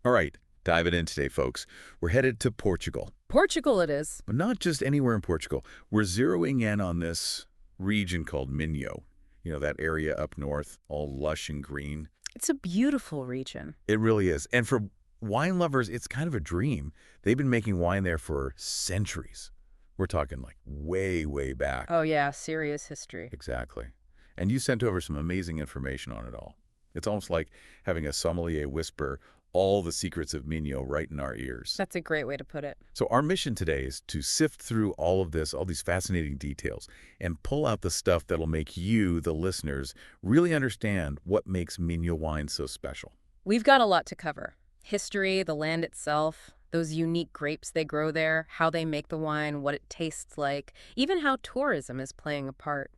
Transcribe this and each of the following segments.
All right, diving in today, folks. We're headed to Portugal, Portugal it is. but not just anywhere in Portugal. We're zeroing in on this region called Minho. You know, that area up north, all lush and green. It's a beautiful region. It really is. And for wine lovers, it's kind of a dream. They've been making wine there for centuries. We're talking like way, way back. Oh yeah, serious history. Exactly. And you sent over some amazing information on it all. It's almost like having a sommelier whisper all the secrets of Minho right in our ears. That's a great way to put it. So our mission today is to sift through all of this, all these fascinating details, and pull out the stuff that'll make you, the listeners, really understand what makes Minho wine so special. We've got a lot to cover. History, the land itself, those unique grapes they grow there, how they make the wine, what it tastes like, even how tourism is playing a part.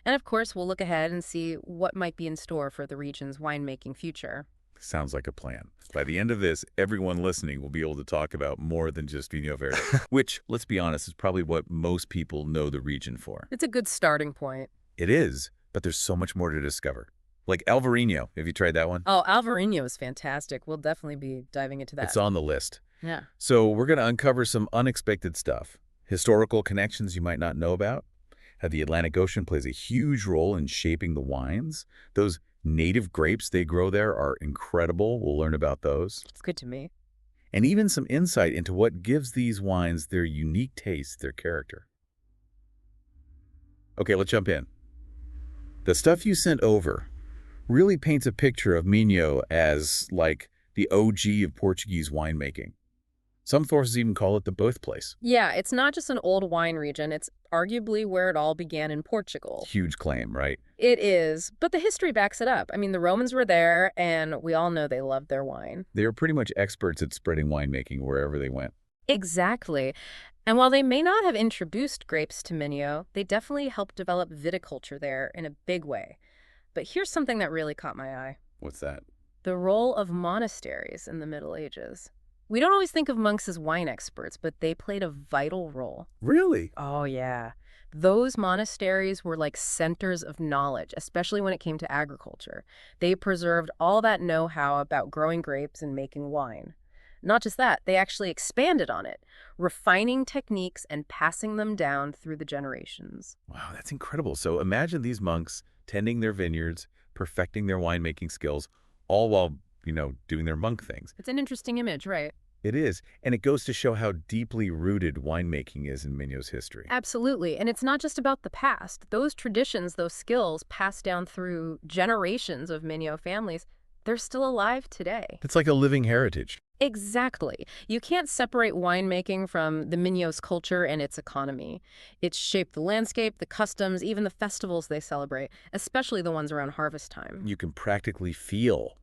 And of course, we'll look ahead and see what might be in store for the region's winemaking future. Sounds like a plan. By the end of this, everyone listening will be able to talk about more than just Vinho Verde, which, let's be honest, is probably what most people know the region for. It's a good starting point. It is, but there's so much more to discover. Like Alvarinho. Have you tried that one? Oh, Alvarinho is fantastic. We'll definitely be diving into that. It's on the list. Yeah. So we're going to uncover some unexpected stuff. Historical connections you might not know about. How the Atlantic Ocean plays a huge role in shaping the wines. Those native grapes they grow there are incredible. We'll learn about those. It's good to me. And even some insight into what gives these wines their unique taste, their character. Okay, let's jump in. The stuff you sent over really paints a picture of Minho as, like, the OG of Portuguese winemaking. Some sources even call it the birthplace. Yeah, it's not just an old wine region. It's arguably where it all began in Portugal. Huge claim, right? It is, but the history backs it up. I mean, the Romans were there, and we all know they loved their wine. They were pretty much experts at spreading winemaking wherever they went. Exactly. And while they may not have introduced grapes to Minho, they definitely helped develop viticulture there in a big way. But here's something that really caught my eye. What's that? The role of monasteries in the Middle Ages. We don't always think of monks as wine experts, but they played a vital role. Really? Oh, yeah. Those monasteries were like centers of knowledge, especially when it came to agriculture. They preserved all that know-how about growing grapes and making wine. Not just that, they actually expanded on it, refining techniques and passing them down through the generations. Wow, that's incredible. So imagine these monks tending their vineyards, perfecting their winemaking skills, all while, doing their monk things. It's an interesting image, right? It is, and it goes to show how deeply rooted winemaking is in Minho's history. Absolutely. And it's not just about the past. Those traditions, those skills passed down through generations of Minho families, they're still alive today. It's like a living heritage. Exactly. You can't separate winemaking from the Minho's culture and its economy. It's shaped the landscape, the customs, even the festivals they celebrate, especially the ones around harvest time. You can practically feel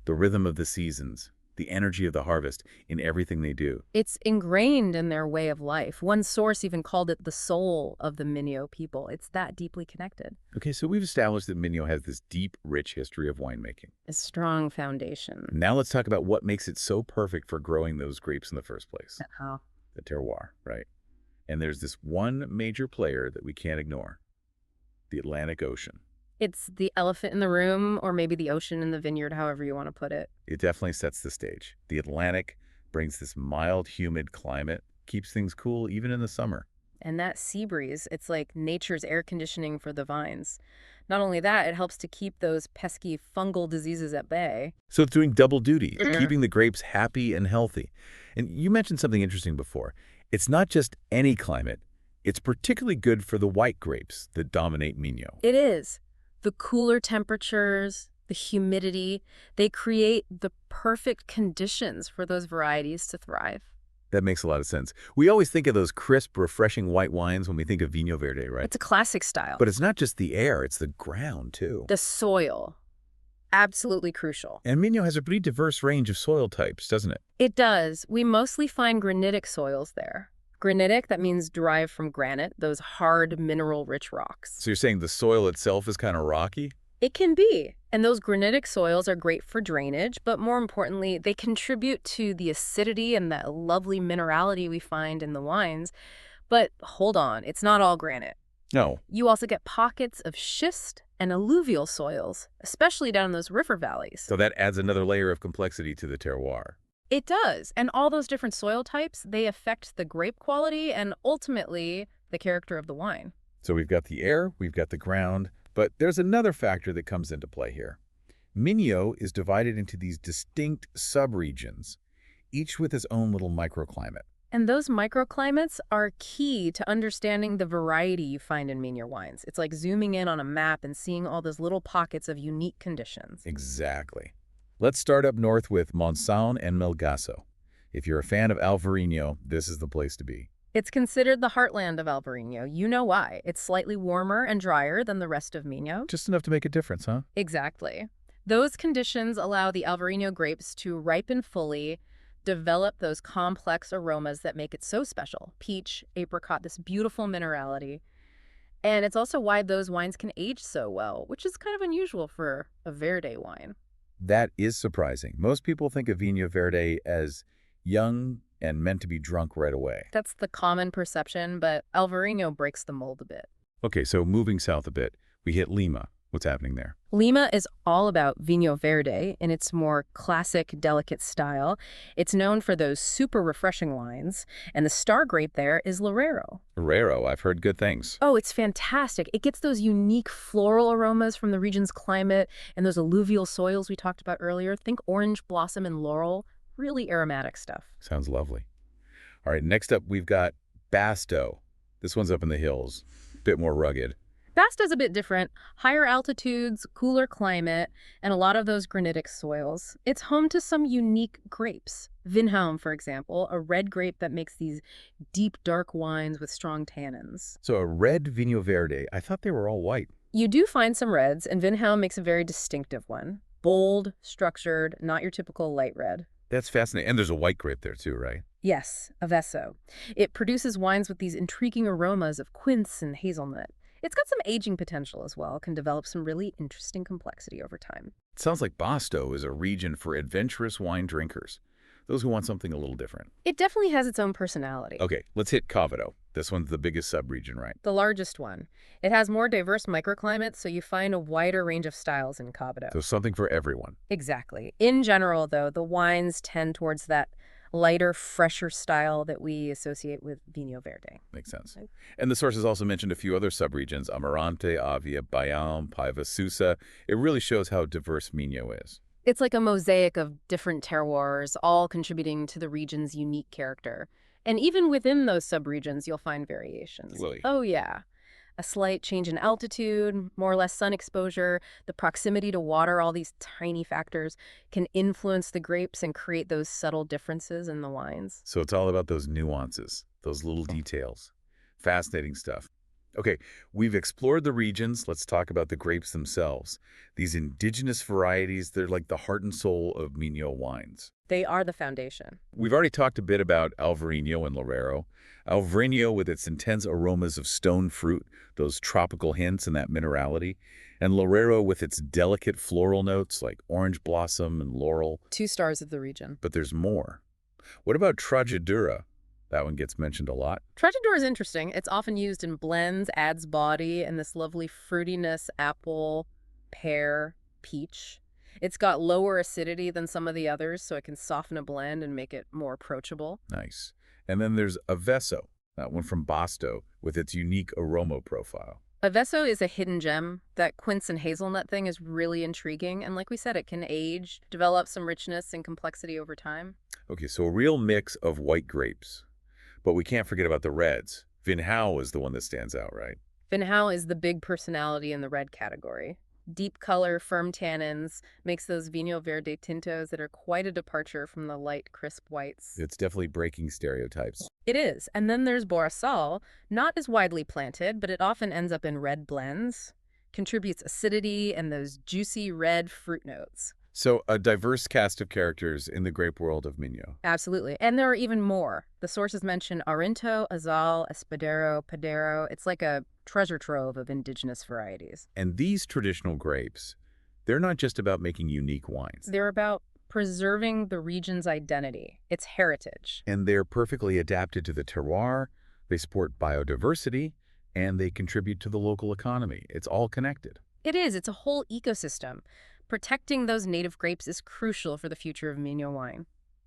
the rhythm of the seasons, the energy of the harvest in everything they do. It's ingrained in their way of life. One source even called it the soul of the Minho people. It's that deeply connected. Okay, so we've established that Minho has this deep, rich history of winemaking. A strong foundation. Now let's talk about what makes it so perfect for growing those grapes in the first place. How? The terroir, right? And there's this one major player that we can't ignore, the Atlantic Ocean. It's the elephant in the room, or maybe the ocean in the vineyard, however you want to put it. It definitely sets the stage. The Atlantic brings this mild, humid climate, keeps things cool even in the summer. And that sea breeze, it's like nature's air conditioning for the vines. Not only that, it helps to keep those pesky fungal diseases at bay. So it's doing double duty, Mhm. keeping the grapes happy and healthy. And you mentioned something interesting before. It's not just any climate. It's particularly good for the white grapes that dominate Minho. It is. The cooler temperatures, the humidity, they create the perfect conditions for those varieties to thrive. That makes a lot of sense. We always think of those crisp, refreshing white wines when we think of Vinho Verde, right? It's a classic style. But it's not just the air, it's the ground, too. The soil, absolutely crucial. And Minho has a pretty diverse range of soil types, doesn't it? It does. We mostly find granitic soils there. Granitic, that means derived from granite, those hard, mineral-rich rocks. So you're saying the soil itself is kind of rocky? It can be. And those granitic soils are great for drainage, but more importantly, they contribute to the acidity and that lovely minerality we find in the wines. But hold on, it's not all granite. No. You also get pockets of schist and alluvial soils, especially down in those river valleys. So that adds another layer of complexity to the terroir. It does, and all those different soil types, they affect the grape quality and ultimately the character of the wine. So we've got the air, we've got the ground, but there's another factor that comes into play here. Minho is divided into these distinct subregions, each with its own little microclimate. And those microclimates are key to understanding the variety you find in Minho wines. It's like zooming in on a map and seeing all those little pockets of unique conditions. Exactly. Let's start up north with Monção and Melgaço. If you're a fan of Alvarinho, this is the place to be. It's considered the heartland of Alvarinho. You know why. It's slightly warmer and drier than the rest of Minho. Just enough to make a difference, huh? Exactly. Those conditions allow the Alvarinho grapes to ripen fully, develop those complex aromas that make it so special. Peach, apricot, this beautiful minerality. And it's also why those wines can age so well, which is kind of unusual for a Verde wine. That is surprising. Most people think of Vinho Verde as young and meant to be drunk right away. That's the common perception, but Alvarinho breaks the mold a bit. Okay, so moving south a bit, we hit Lima. What's happening there? Lima is all about Vinho Verde in its more classic, delicate style. It's known for those super refreshing wines, and the star grape there is Loureiro. Herrero, I've heard good things. Oh, it's fantastic. It gets those unique floral aromas from the region's climate and those alluvial soils we talked about earlier. Think orange blossom and laurel, really aromatic stuff. Sounds lovely. All right, next up we've got Basto. This one's up in the hills, a bit more rugged. Basta's a bit different. Higher altitudes, cooler climate, and a lot of those granitic soils. It's home to some unique grapes. Vinhão, for example, a red grape that makes these deep, dark wines with strong tannins. So a red Vinho Verde, I thought they were all white. You do find some reds, and Vinhão makes a very distinctive one. Bold, structured, not your typical light red. That's fascinating. And there's a white grape there too, right? Yes, Avesso. It produces wines with these intriguing aromas of quince and hazelnut. It's got some aging potential as well, can develop some really interesting complexity over time. It sounds like Basto is a region for adventurous wine drinkers, those who want something a little different. It definitely has its own personality. Okay, let's hit Cavado. This one's the biggest subregion, right? The largest one. It has more diverse microclimates, so you find a wider range of styles in Cavado. So something for everyone. Exactly. In general, though, the wines tend towards that lighter, fresher style that we associate with Vinho Verde. Makes sense. And the sources also mentioned a few other subregions, Amarante, Avia, Baião, Paiva, Susa. It really shows how diverse Minho is. It's like a mosaic of different terroirs, all contributing to the region's unique character. And even within those subregions, you'll find variations. Really? Oh, yeah. A slight change in altitude, more or less sun exposure, the proximity to water, all these tiny factors can influence the grapes and create those subtle differences in the wines. So it's all about those nuances, those little details. Fascinating stuff. Okay, we've explored the regions. Let's talk about the grapes themselves. These indigenous varieties, they're like the heart and soul of Minho wines. They are the foundation. We've already talked a bit about Alvarinho and Loureiro. Alvarinho with its intense aromas of stone fruit, those tropical hints and that minerality, and Loureiro with its delicate floral notes like orange blossom and laurel. 2 stars of the region. But there's more. What about Trajadura? That one gets mentioned a lot. Trajadura is interesting. It's often used in blends, adds body, and this lovely fruitiness, apple, pear, peach. It's got lower acidity than some of the others, so it can soften a blend and make it more approachable. Nice. And then there's Avesso, that one from Basto, with its unique aroma profile. Avesso is a hidden gem. That quince and hazelnut thing is really intriguing, and like we said, it can age, develop some richness and complexity over time. Okay, so a real mix of white grapes. But we can't forget about the reds. Vinhão is the one that stands out, right? Vinhão is the big personality in the red category. Deep color, firm tannins, makes those Vinho Verde tintos that are quite a departure from the light, crisp whites. It's definitely breaking stereotypes. It is. And then there's Boraçal, not as widely planted, but it often ends up in red blends, contributes acidity and those juicy red fruit notes. So a diverse cast of characters in the grape world of Minho. Absolutely. And there are even more. The sources mention Arinto, Azal, Espadero, Padero. It's like a treasure trove of indigenous varieties. And these traditional grapes, they're not just about making unique wines. They're about preserving the region's identity, its heritage. And they're perfectly adapted to the terroir, they support biodiversity, and they contribute to the local economy. It's all connected. It is. It's a whole ecosystem. Protecting those native grapes is crucial for the future of Minho wine.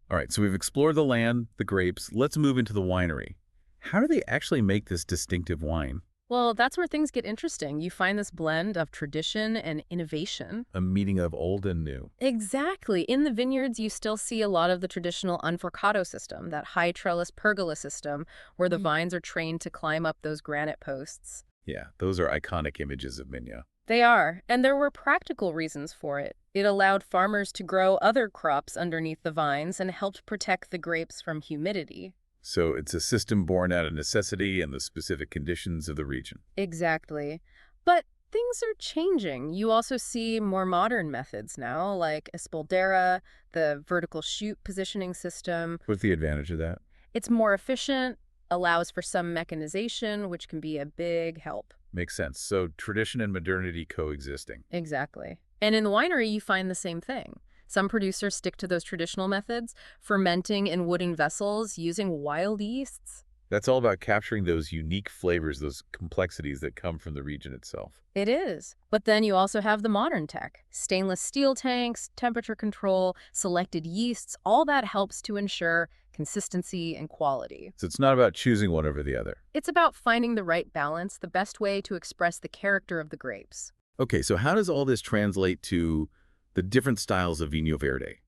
All right, so we've explored the land, the grapes. Let's move into the winery. How do they actually make this distinctive wine? Well, that's where things get interesting. You find this blend of tradition and innovation. A meeting of old and new. Exactly. In the vineyards, you still see a lot of the traditional unforcado system, that high trellis pergola system, where the vines are trained to climb up those granite posts. Yeah, those are iconic images of Minho. They are, and there were practical reasons for it. It allowed farmers to grow other crops underneath the vines and helped protect the grapes from humidity. So it's a system born out of necessity and the specific conditions of the region. Exactly. But things are changing. You also see more modern methods now, like Espoldera, the vertical shoot positioning system. What's the advantage of that? It's more efficient, allows for some mechanization, which can be a big help. Makes sense. So tradition and modernity coexisting. Exactly. And in the winery, you find the same thing. Some producers stick to those traditional methods, fermenting in wooden vessels using wild yeasts. That's all about capturing those unique flavors, those complexities that come from the region itself. It is. But then you also have the modern tech. Stainless steel tanks, temperature control, selected yeasts, all that helps to ensure consistency and quality. So it's not about choosing one over the other. It's about finding the right balance, the best way to express the character of the grapes. Okay, so how does all this translate to the different styles of Vinho Verde?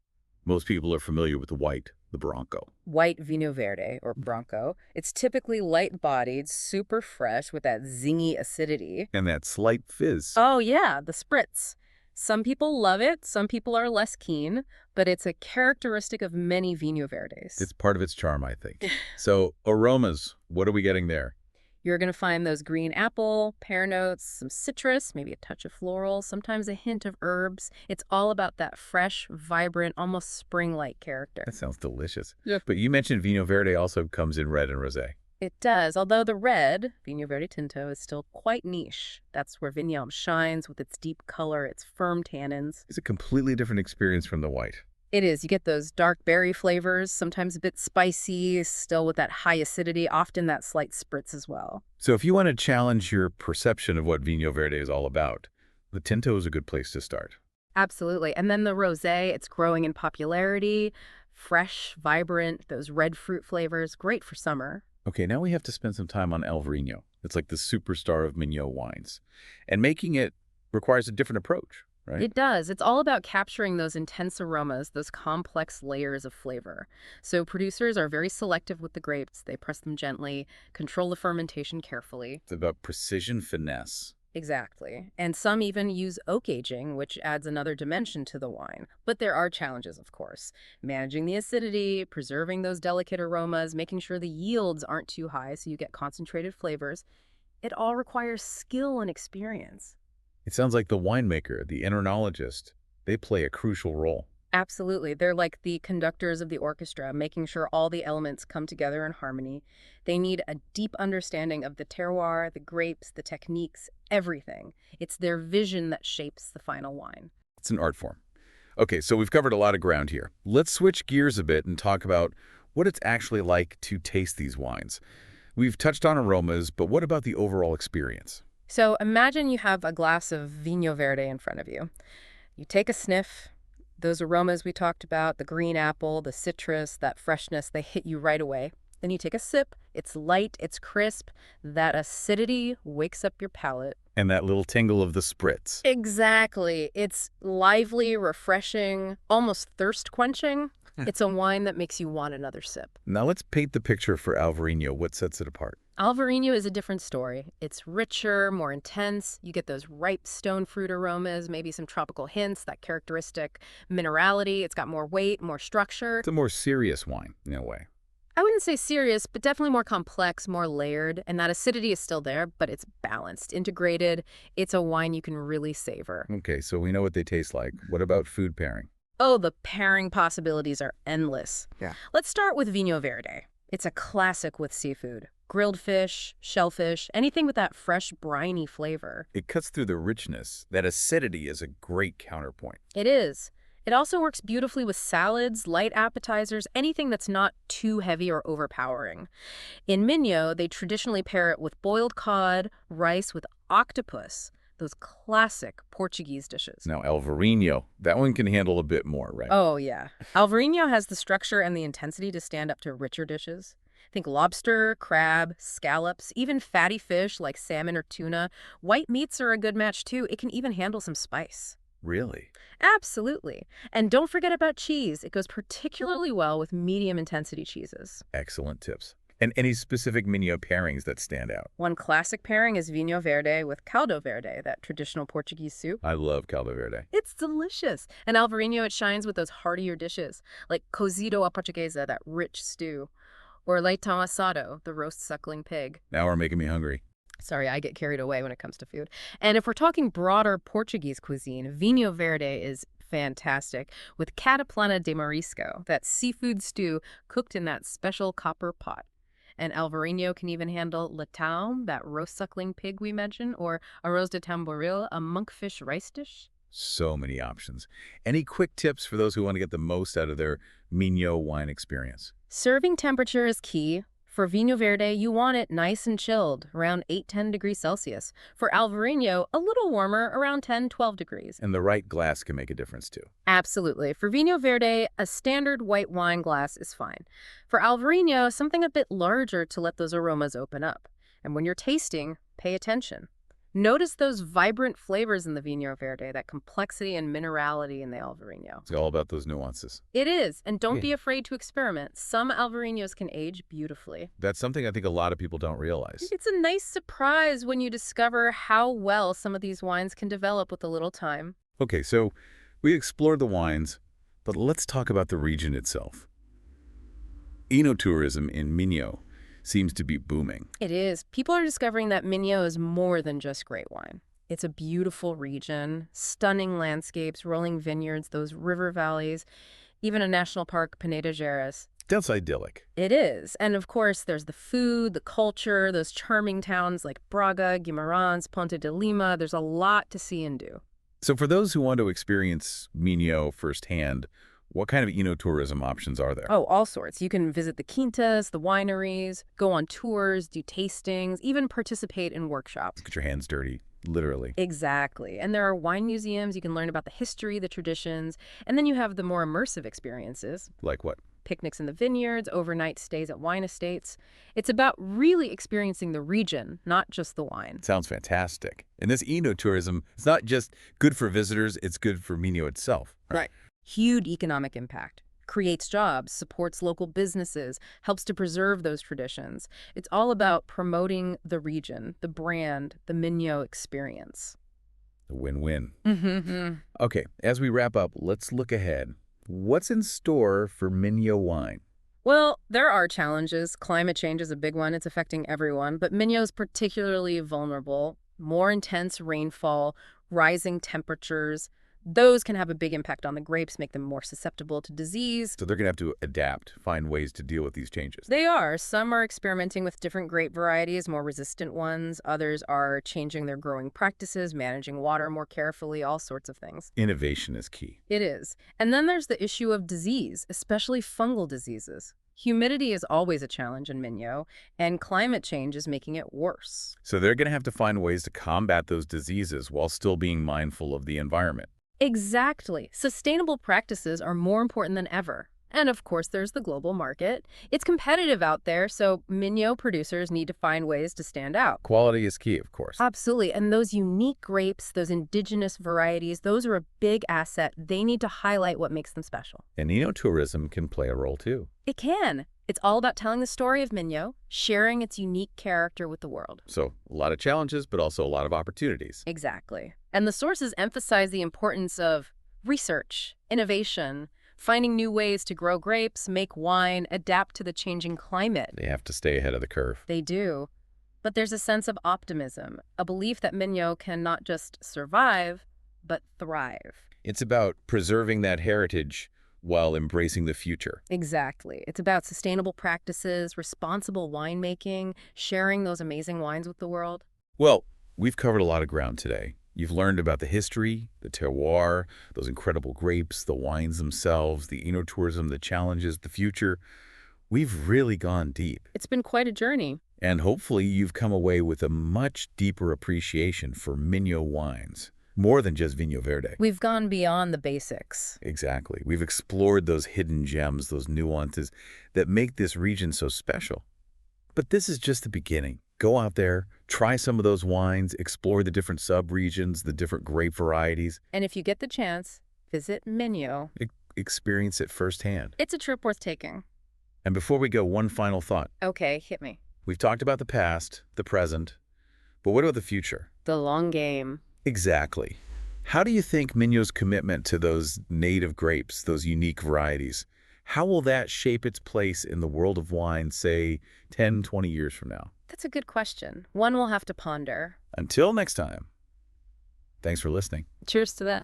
Most people are familiar with the white, the Bronco. White Vinho Verde, or Bronco, it's typically light-bodied, super fresh with that zingy acidity. And that slight fizz. Oh yeah, the spritz. Some people love it, some people are less keen, but it's a characteristic of many Vinho Verdes. It's part of its charm, I think. So aromas, what are we getting there? You're going to find those green apple, pear notes, some citrus, maybe a touch of floral, sometimes a hint of herbs. It's all about that fresh, vibrant, almost spring-like character. That sounds delicious. Yeah. But you mentioned Vinho Verde also comes in red and rosé. It does, although the red, Vinho Verde Tinto, is still quite niche. That's where Vigneum shines with its deep color, its firm tannins. It's a completely different experience from the white. It is. You get those dark berry flavors, sometimes a bit spicy, still with that high acidity, often that slight spritz as well. So if you want to challenge your perception of what Vinho Verde is all about, the Tinto is a good place to start. Absolutely. And then the rosé, it's growing in popularity, fresh, vibrant, those red fruit flavors, great for summer. Okay, now we have to spend some time on Alvarinho. It's like the superstar of Minho wines. And making it requires a different approach, right? It does. It's all about capturing those intense aromas, those complex layers of flavor. So producers are very selective with the grapes. They press them gently, control the fermentation carefully. It's about precision finesse. Exactly. And some even use oak aging, which adds another dimension to the wine. But there are challenges, of course. Managing the acidity, preserving those delicate aromas, making sure the yields aren't too high so you get concentrated flavors. It all requires skill and experience. It sounds like the winemaker, the enologist, they play a crucial role. Absolutely. They're like the conductors of the orchestra, making sure all the elements come together in harmony. They need a deep understanding of the terroir, the grapes, the techniques, everything. It's their vision that shapes the final wine. It's an art form. Okay, so we've covered a lot of ground here. Let's switch gears a bit and talk about what it's actually like to taste these wines. We've touched on aromas, but what about the overall experience? So imagine you have a glass of Vinho Verde in front of you. You take a sniff. Those aromas we talked about, the green apple, the citrus, that freshness, they hit you right away. Then you take a sip. It's light, it's crisp. That acidity wakes up your palate. And that little tingle of the spritz. Exactly. It's lively, refreshing, almost thirst-quenching. It's a wine that makes you want another sip. Now let's paint the picture for Alvarinho. What sets it apart? Alvarinho is a different story. It's richer, more intense. You get those ripe stone fruit aromas, maybe some tropical hints, that characteristic minerality. It's got more weight, more structure. It's a more serious wine, in a way. I wouldn't say serious, but definitely more complex, more layered. And that acidity is still there, but it's balanced, integrated. It's a wine you can really savor. Okay, so we know what they taste like. What about food pairing? Oh, the pairing possibilities are endless. Yeah. Let's start with Vinho Verde. It's a classic with seafood. Grilled fish, shellfish, anything with that fresh, briny flavor. It cuts through the richness. That acidity is a great counterpoint. It is. It also works beautifully with salads, light appetizers, anything that's not too heavy or overpowering. In Minho, they traditionally pair it with boiled cod, rice with octopus, those classic Portuguese dishes. Now, Alvarinho, that one can handle a bit more, right? Oh, yeah. Alvarinho has the structure and the intensity to stand up to richer dishes. Think lobster, crab, scallops, even fatty fish like salmon or tuna. White meats are a good match, too. It can even handle some spice. Really? Absolutely. And don't forget about cheese. It goes particularly well with medium-intensity cheeses. Excellent tips. And any specific Minho pairings that stand out? One classic pairing is Vinho Verde with caldo verde, that traditional Portuguese soup. I love caldo verde. It's delicious. And Alvarinho, it shines with those heartier dishes, like cozido à portuguesa, that rich stew, or leitão asado, the roast suckling pig. Now we're making me hungry. Sorry, I get carried away when it comes to food. And if we're talking broader Portuguese cuisine, Vinho Verde is fantastic with cataplana de marisco, that seafood stew cooked in that special copper pot. And Alvarinho can even handle leitão, that roast suckling pig we mentioned, or arroz de tamboril, a monkfish rice dish. So many options. Any quick tips for those who want to get the most out of their Minho wine experience? Serving temperature is key. For Vinho Verde, you want it nice and chilled, around 8–10 degrees Celsius. For Alvarinho, a little warmer, around 10–12 degrees. And the right glass can make a difference too. Absolutely. For Vinho Verde, a standard white wine glass is fine. For Alvarinho, something a bit larger to let those aromas open up. And when you're tasting, pay attention. Notice those vibrant flavors in the Vinho Verde, that complexity and minerality in the Alvarinho. It's all about those nuances. It is, and don't Yeah. be afraid to experiment. Some Alvarinhos can age beautifully. That's something I think a lot of people don't realize. It's a nice surprise when you discover how well some of these wines can develop with a little time. Okay, so we explored the wines, but let's talk about the region itself. Enotourism in Minho seems to be booming. It is. People are discovering that Minho is more than just great wine. It's a beautiful region, stunning landscapes, rolling vineyards, those river valleys, even a national park, Peneda Gerês. That's idyllic. It is. And of course, there's the food, the culture, those charming towns like Braga, Guimarães, Ponte de Lima. There's a lot to see and do. So for those who want to experience Minho firsthand, what kind of enotourism options are there? Oh, all sorts. You can visit the quintas, the wineries, go on tours, do tastings, even participate in workshops. Get your hands dirty, literally. Exactly. And there are wine museums. You can learn about the history, the traditions, and then you have the more immersive experiences. Like what? Picnics in the vineyards, overnight stays at wine estates. It's about really experiencing the region, not just the wine. Sounds fantastic. And this enotourism, it's not just good for visitors, it's good for Minho itself. Right. Huge economic impact. Creates jobs, supports local businesses, helps to preserve those traditions. It's all about promoting the region, the brand, the Minho experience. A win-win. Mm-hmm. Okay, as we wrap up, let's look ahead. What's in store for Minho wine? Well, there are challenges. Climate change is a big one. It's affecting everyone, but Minho's particularly vulnerable. More intense rainfall, rising temperatures. Those can have a big impact on the grapes, make them more susceptible to disease. So they're going to have to adapt, find ways to deal with these changes. They are. Some are experimenting with different grape varieties, more resistant ones. Others are changing their growing practices, managing water more carefully, all sorts of things. Innovation is key. It is. And then there's the issue of disease, especially fungal diseases. Humidity is always a challenge in Minho, and climate change is making it worse. So they're going to have to find ways to combat those diseases while still being mindful of the environment. Exactly. Sustainable practices are more important than ever. And of course, there's the global market. It's competitive out there, so Minho producers need to find ways to stand out. Quality is key, of course. Absolutely. And those unique grapes, those indigenous varieties, those are a big asset. They need to highlight what makes them special. And enotourism can play a role too. It can. It's all about telling the story of Minho, sharing its unique character with the world. So a lot of challenges, but also a lot of opportunities. Exactly. And the sources emphasize the importance of research, innovation, finding new ways to grow grapes, make wine, adapt to the changing climate. They have to stay ahead of the curve. They do. But there's a sense of optimism, a belief that Minho can not just survive, but thrive. It's about preserving that heritage while embracing the future. Exactly. It's about sustainable practices, responsible winemaking, sharing those amazing wines with the world. Well, we've covered a lot of ground today. You've learned about the history, the terroir, those incredible grapes, the wines themselves, the enotourism, the challenges, the future. We've really gone deep. It's been quite a journey. And hopefully you've come away with a much deeper appreciation for Minho wines, more than just Vinho Verde. We've gone beyond the basics. Exactly. We've explored those hidden gems, those nuances that make this region so special. But this is just the beginning. Go out there, try some of those wines, explore the different sub-regions, the different grape varieties. And if you get the chance, visit Minho. Experience it firsthand. It's a trip worth taking. And before we go, one final thought. Okay, hit me. We've talked about the past, the present, but what about the future? The long game. Exactly. How do you think Minho's commitment to those native grapes, those unique varieties, how will that shape its place in the world of wine, say, 10, 20 years from now? That's a good question. One we'll have to ponder. Until next time, thanks for listening. Cheers to that.